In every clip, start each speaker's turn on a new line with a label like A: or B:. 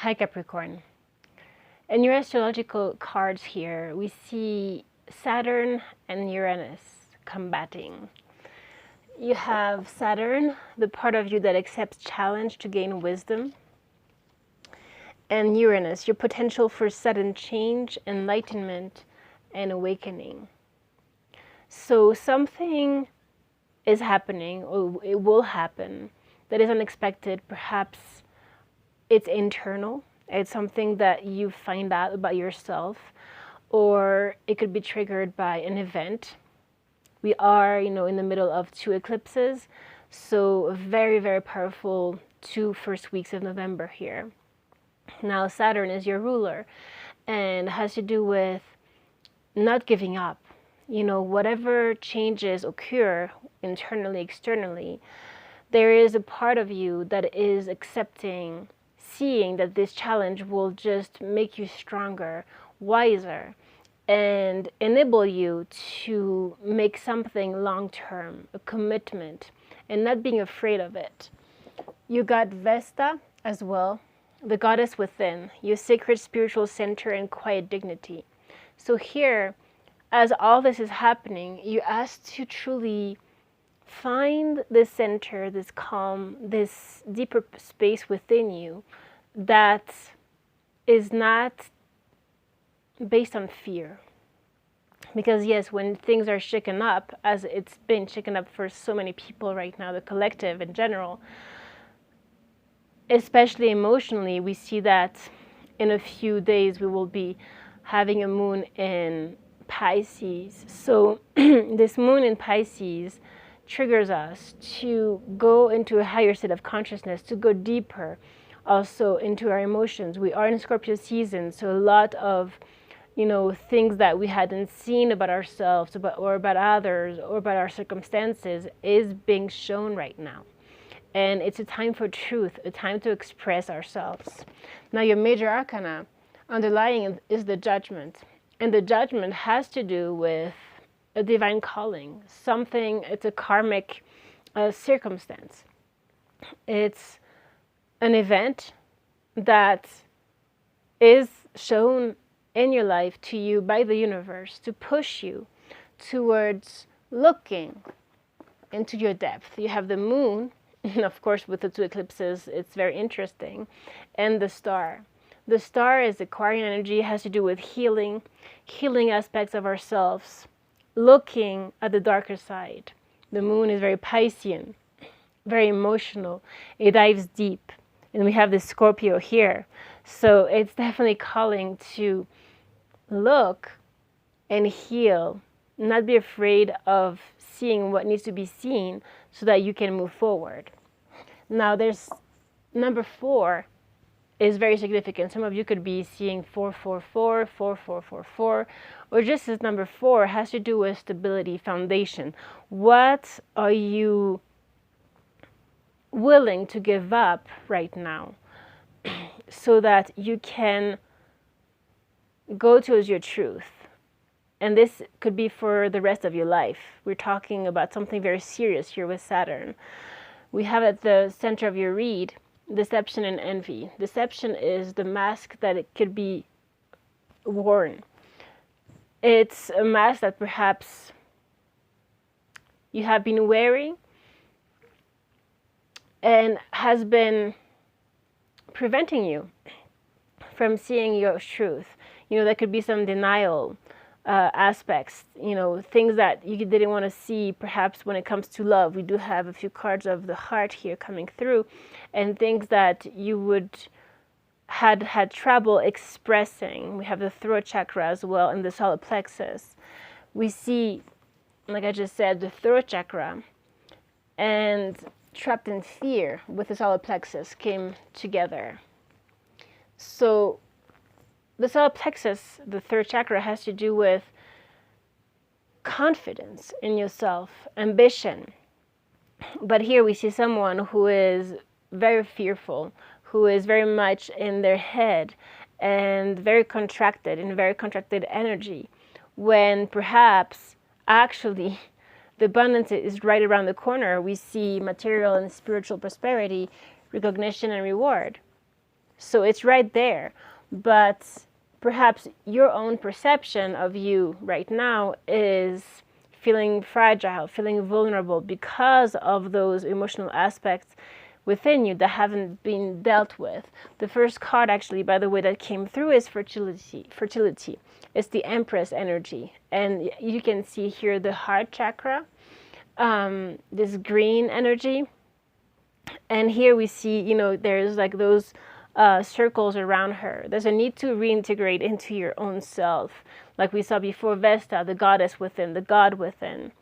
A: Hi Capricorn. In your astrological cards here, we see Saturn and Uranus combating. You have Saturn, the part of you that accepts challenge to gain wisdom, and Uranus, your potential for sudden change, enlightenment, and awakening. So something is happening, or it will happen, that is unexpected. Perhaps it's internal. It's something that you find out about yourself, or it could be triggered by an event. We are, in the middle of 2 eclipses, so very, very powerful 2 first weeks of November here. Now, Saturn is your ruler and has to do with not giving up. Whatever changes occur internally, externally, there is a part of you that is accepting, seeing that this challenge will just make you stronger, wiser, and enable you to make something long-term, a commitment, and not being afraid of it. You got Vesta as well, the goddess within, your sacred spiritual center and quiet dignity. So here, as all this is happening, you ask to truly find this center, this calm, this deeper space within you that is not based on fear. Because yes, when things are shaken up, as it's been shaken up for so many people right now, the collective in general, especially emotionally, we see that in a few days we will be having a moon in Pisces. So this moon in Pisces triggers us to go into a higher state of consciousness, to go deeper also into our emotions. We are in Scorpio season, so a lot of things that we hadn't seen about ourselves or about others or about our circumstances is being shown right now. And it's a time for truth, a time to express ourselves. Now your major arcana underlying is the judgment. And the judgment has to do with a divine calling, it's a karmic circumstance. It's an event that is shown in your life to you by the universe to push you towards looking into your depth. You have the moon, of course, with the 2 eclipses, it's very interesting, and the star. The star is Aquarian energy, has to do with healing aspects of ourselves, looking at the darker side. The moon is very Piscean, very emotional. It dives deep. And we have the Scorpio here. So it's definitely calling to look and heal, not be afraid of seeing what needs to be seen so that you can move forward. Now there's number 4 is very significant. Some of you could be seeing 444, 4444, or just as number 4 has to do with stability, foundation. What are you willing to give up right now so that you can go towards your truth? And this could be for the rest of your life. We're talking about something very serious here with Saturn. We have at the center of your read deception and envy. Deception is the mask that it could be worn. It's a mask that perhaps you have been wearing and has been preventing you from seeing your truth. There could be some denial aspects, things that you didn't want to see perhaps when it comes to love. We do have a few cards of the heart here coming through, and things that you had trouble expressing. We have the throat chakra as well and the solar plexus. We see, like I just said, the throat chakra and trapped in fear with the solar plexus came together. So the solar plexus, the third chakra, has to do with confidence in yourself, ambition. But here we see someone who is very fearful, who is very much in their head and very contracted, in very contracted energy, when perhaps actually the abundance is right around the corner. We see material and spiritual prosperity, recognition and reward. So it's right there. But perhaps your own perception of you right now is feeling fragile, feeling vulnerable because of those emotional aspects within you that haven't been dealt with. The first card, actually, by the way, that came through is fertility. It's the Empress energy. And you can see here the heart chakra, this green energy. And here we see, you know, there's like those circles around her. There's a need to reintegrate into your own self. Like we saw before, Vesta, the goddess within, the god within.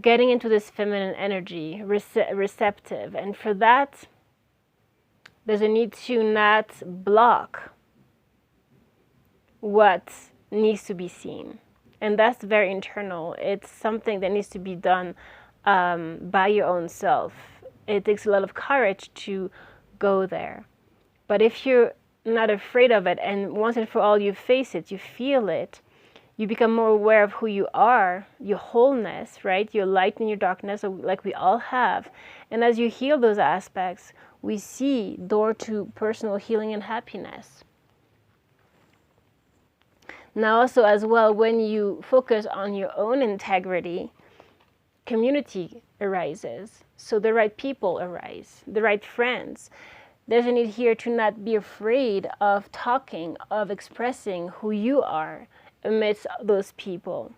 A: Getting into this feminine energy, receptive. And for that, there's a need to not block what needs to be seen. And that's very internal. It's something that needs to be done by your own self. It takes a lot of courage to go there. But if you're not afraid of it, and once and for all you face it, you feel it, you become more aware of who you are, your wholeness, right? Your light and your darkness, like we all have. And as you heal those aspects, we see door to personal healing and happiness. Now also as well, when you focus on your own integrity, community arises. So the right people arise, the right friends. There's a need here to not be afraid of talking, of expressing who you are amidst those people.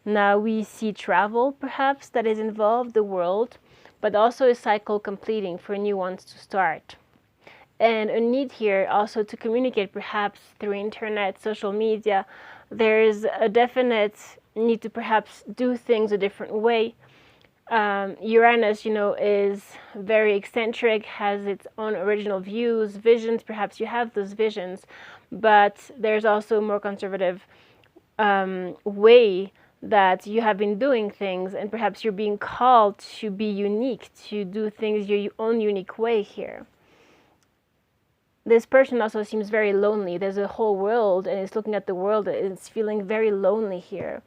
A: Now we see travel, perhaps, that is involved, the world, but also a cycle completing for new ones to start. And a need here also to communicate, perhaps through internet, social media. There's a definite need to perhaps do things a different way. Uranus, you know, is very eccentric, has its own original views, visions. Perhaps you have those visions, but there's also a more conservative way that you have been doing things, and perhaps you're being called to be unique, to do things your own unique way here. This person also seems very lonely. There's a whole world, and it's looking at the world, and it's feeling very lonely here.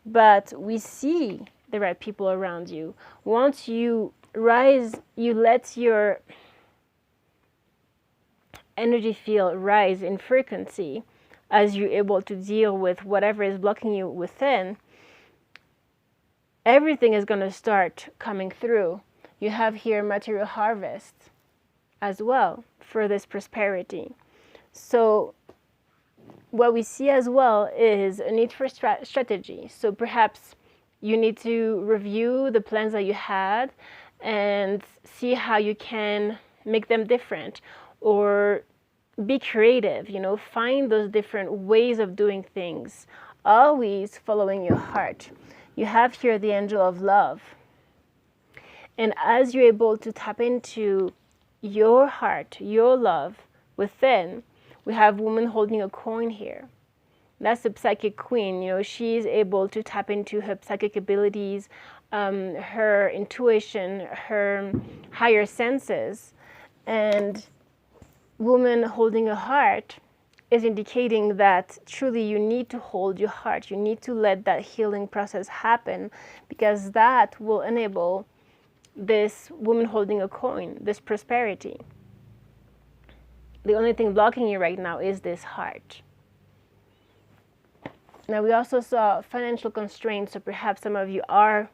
A: But we see the right people around you. Once you rise, you let your energy field rise in frequency as you're able to deal with whatever is blocking you within, everything is going to start coming through. You have here material harvest as well for this prosperity. So what we see as well is a need for strategy. So perhaps you need to review the plans that you had and see how you can make them different, or be creative, you know, find those different ways of doing things, always following your heart. You have here the angel of love. And as you're able to tap into your heart, your love within, we have woman holding a coin here. That's the psychic queen. You know, she's able to tap into her psychic abilities, her intuition, her higher senses. And woman holding a heart is indicating that truly you need to hold your heart. You need to let that healing process happen, because that will enable this woman holding a coin, this prosperity. The only thing blocking you right now is this heart. Now we also saw financial constraints, so perhaps some of you are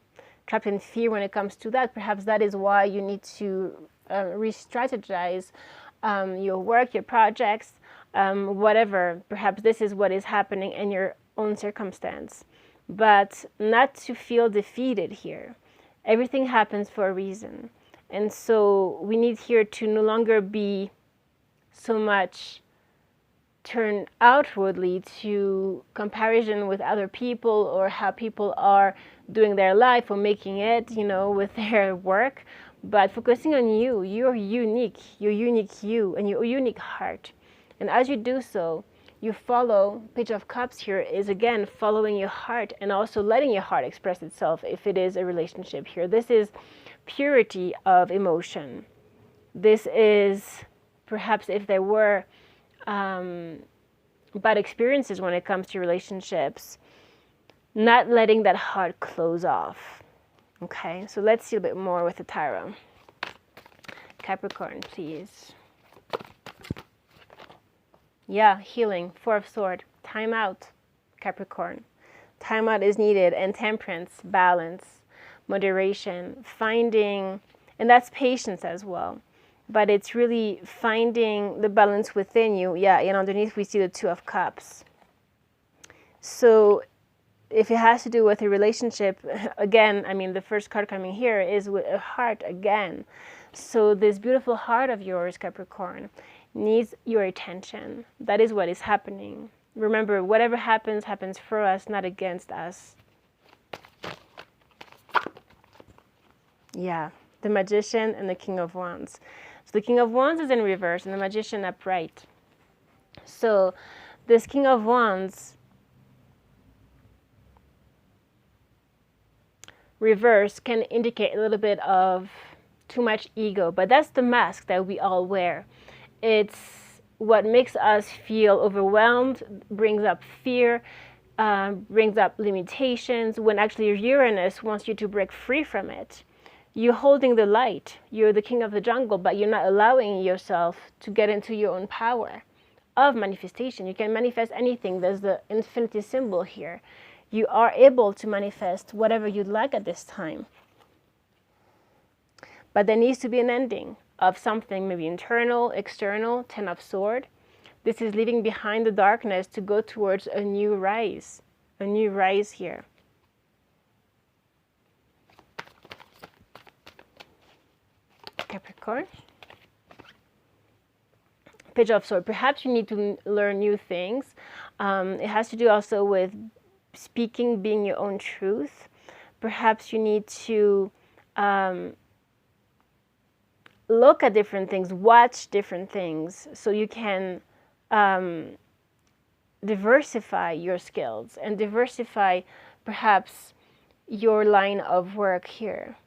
A: trapped in fear when it comes to that. Perhaps that is why you need to re-strategize your work, your projects, whatever. Perhaps this is what is happening in your own circumstance. But not to feel defeated here. Everything happens for a reason. And so we need here to no longer be so much turn outwardly to comparison with other people, or how people are doing their life or making it, you know, with their work, but focusing on you. You're unique you, and your unique heart. And as you do so, you follow, Page of Cups here is again following your heart, and also letting your heart express itself if it is a relationship here. This is purity of emotion. This is perhaps if there were bad experiences when it comes to relationships, not letting that heart close off. Okay, so let's see a bit more with the tarot. Capricorn, please. Yeah, healing, Four of Swords, time out, Capricorn. Time out is needed, and temperance, balance, moderation, finding, and that's patience as well. But it's really finding the balance within you. Yeah, and underneath we see the Two of Cups. So if it has to do with a relationship, again, I mean, the first card coming here is with a heart again. So this beautiful heart of yours, Capricorn, needs your attention. That is what is happening. Remember, whatever happens, happens for us, not against us. Yeah, the Magician and the King of Wands. So the King of Wands is in reverse and the Magician upright. So this King of Wands reverse can indicate a little bit of too much ego, but that's the mask that we all wear. It's what makes us feel overwhelmed, brings up fear, brings up limitations, when actually Uranus wants you to break free from it. You're holding the light, you're the king of the jungle, but you're not allowing yourself to get into your own power of manifestation. You can manifest anything. There's the infinity symbol here. You are able to manifest whatever you'd like at this time. But there needs to be an ending of something, maybe internal, external, Ten of Swords. This is leaving behind the darkness to go towards a new rise here. Capricorn. Page of Swords. Perhaps you need to learn new things. It has to do also with speaking, being your own truth. Perhaps you need to look at different things, watch different things, so you can diversify your skills and diversify perhaps your line of work here.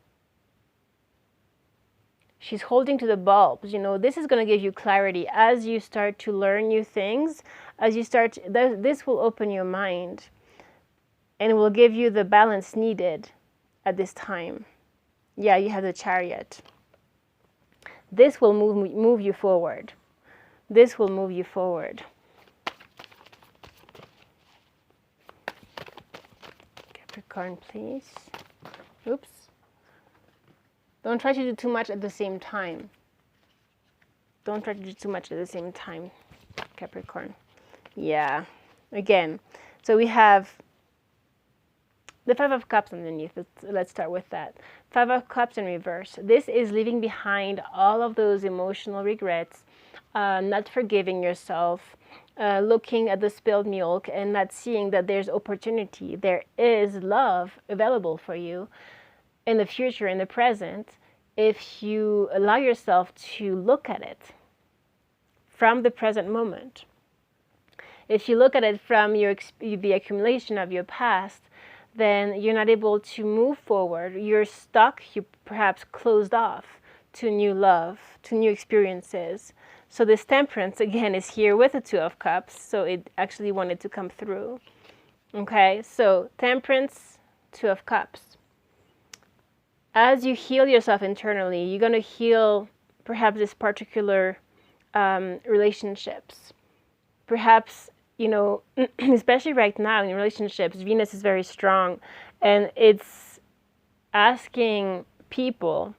A: She's holding to the bulbs. You know, this is going to give you clarity as you start to learn new things. As you start, this will open your mind and will give you the balance needed at this time. Yeah, you have the Chariot. This will move you forward. This will move you forward. Capricorn, please. Oops. Don't try to do too much at the same time. Don't try to do too much at the same time, Capricorn. Yeah. Again, so we have the Five of Cups underneath. Let's start with that. Five of Cups in reverse. This is leaving behind all of those emotional regrets, not forgiving yourself, looking at the spilled milk and not seeing that there's opportunity. There is love available for you in the future, in the present, if you allow yourself to look at it from the present moment. If you look at it from the accumulation of your past, then you're not able to move forward. You're stuck, you perhaps closed off to new love, to new experiences. So this Temperance, again, is here with the Two of Cups, so it actually wanted to come through. Okay, so Temperance, Two of Cups. As you heal yourself internally, you're going to heal perhaps this particular relationships. Perhaps, you know, especially right now in relationships, Venus is very strong, and it's asking people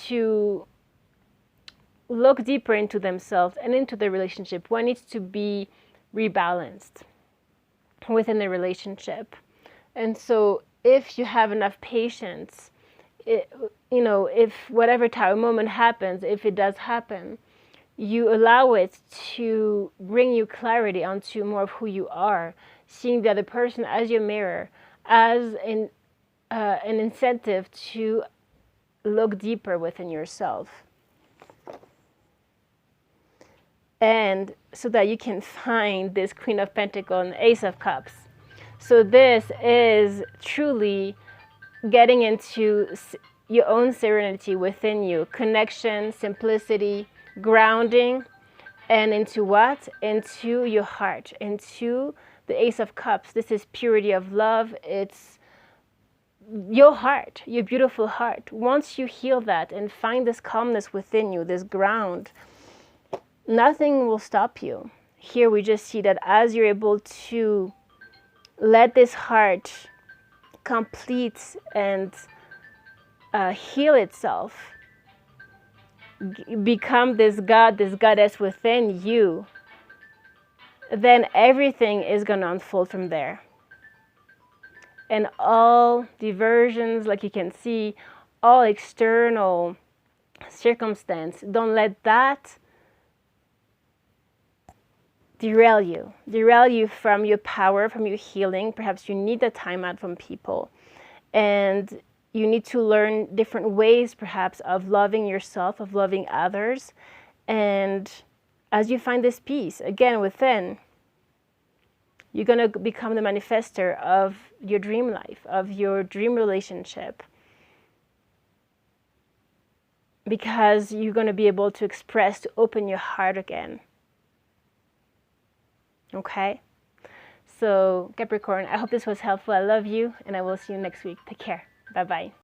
A: to look deeper into themselves and into the relationship. What needs to be rebalanced within the relationship? And so if you have enough patience, you know, if whatever type of moment happens, if it does happen, you allow it to bring you clarity onto more of who you are, seeing the other person as your mirror, as an incentive to look deeper within yourself. And so that you can find this Queen of Pentacles and Ace of Cups. So this is truly getting into your own serenity within you, connection, simplicity, grounding, and into what? Into your heart, into the Ace of Cups. This is purity of love. It's your heart, your beautiful heart. Once you heal that and find this calmness within you, this ground, nothing will stop you. here we just see that as you're able to let this heart complete and heal itself, become this God, this goddess within you, then everything is going to unfold from there. And all diversions, like you can see, all external circumstance, don't let that derail you from your power, from your healing. Perhaps you need a time out from people, and you need to learn different ways perhaps of loving yourself, of loving others. And as you find this peace again within, you're going to become the manifester of your dream life, of your dream relationship, because you're going to be able to express, to open your heart again. Okay? So Capricorn, I hope this was helpful. I love you, and I will see you next week. Take care. Bye-bye.